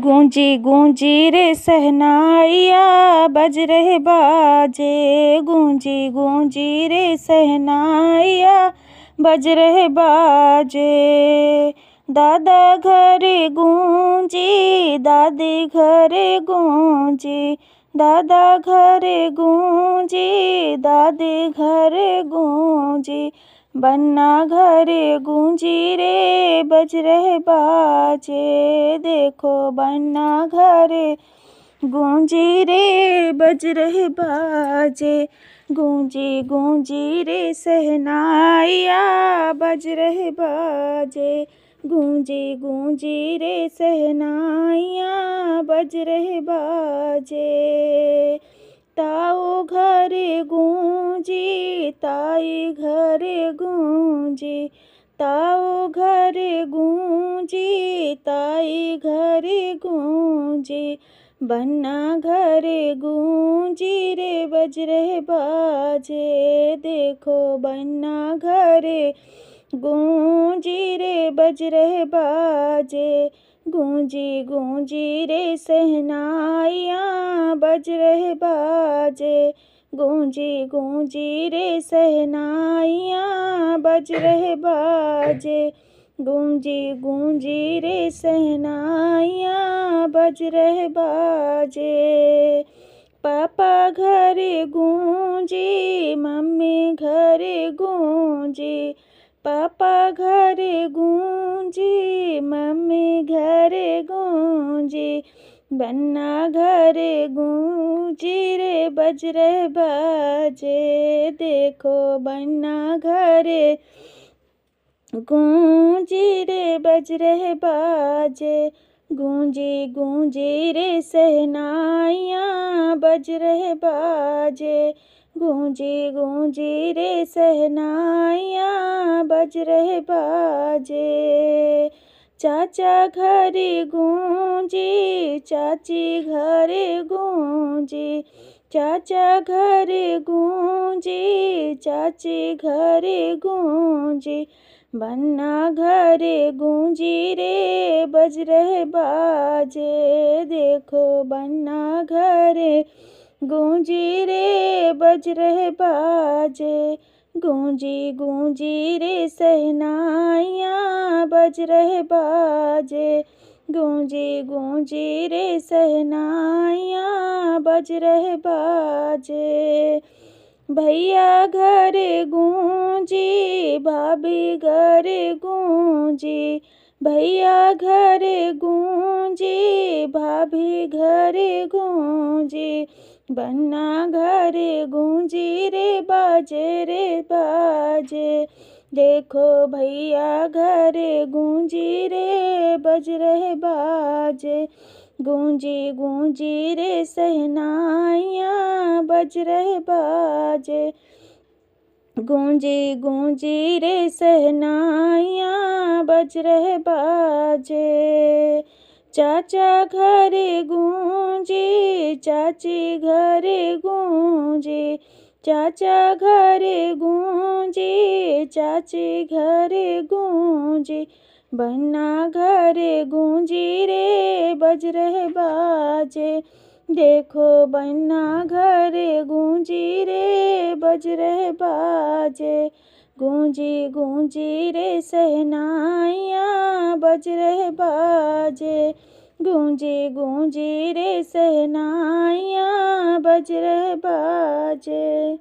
गूंजी गूंजी रे सहनाइया बज रहे बाजे। गूंजी गूंजी रे सहनाइया बज रहे बाजे। दादा घरे गूंजी दादी घरे गूंजी। दादा घरे गूंजी दादी घरे गूंजी। बन्ना घरे गूंजी रे बज रहे बाजे। देखो बन्ना घरे गूंजी रे बज रहे बाजे। गूंजी गूंजी रे सहनाइया बज रहे बाजे। गूंजी गूंजी रे सहनाइया बज रहे बाजे। ताऊ घरे गूंजी ताई घरे गूंजी। ताऊ घरे गूंजी ताई घरे गूंजी। बन्ना घरे गूंजी रे बज रहे बाजे। देखो बन्ना घरे गूंजी रे बज रहे बाजे। गूंजी गूंजी रे सहनाइया बज रहे बाजे। गूंजी गूंजी रे सहनाइया बज रहे बाजे। गूंजी गूंजी रे सहनाइया बज रहे बाजे। पापा घरे गूंजी मम्मी घरे गूंजी। पापा घरे गूंजी मम्मी घरे गूंजी। बन्ना घरे गूंजी रे बज रहे बाजे। देखो बन्ना घरे गूंजी रे बज रहे बाजे। गूंजी गूंजी रे सहनाइया बज रहे बाजे। गूंजी गूंजी रे सहनाइया बज रहे बाजे। चाचा घरे गूंजी चाची घरे गूंजी। चाचा घरे गूंजी चाची घरे गूंजी। बन्ना घरे गूंजी रे बज रहे बाजे। देखो बन्ना घरे गूंजी रे बज रहे बाजे। गूंजी गूंजी रे सहनाइया बज रहे बाजे। गूंजी गूंजी रे सहनाइया बज रहे बाजे। भैया घरे गूंजी भाभी घरे गूंजी। भैया घरे गूंजी भाभी घरे गूंजी। बन्ना घरे गूंजी रे बाजे। देखो भैया घरे गूंजी रे बज रहे बाजे। गूंजी गूंजी रे सहनाइया बज रहे बाजे। गूंजी गूंजी रे सहनाइया बज रहे बाजे। चाचा घरे गूंजी चाची घरे गूंजी। चाचा घरे गूंजी चाची घरे गूंजी। बन्ना घरे गूंजी रे बज रहे बाजे। देखो बन्ना घरे गूंजी रे बज रहे बाजे। गूंजी गूंजी रे सहनाइया बज रहे बाजे। गूंजी गूंजी रे सहनाइया बज रहे बाजे।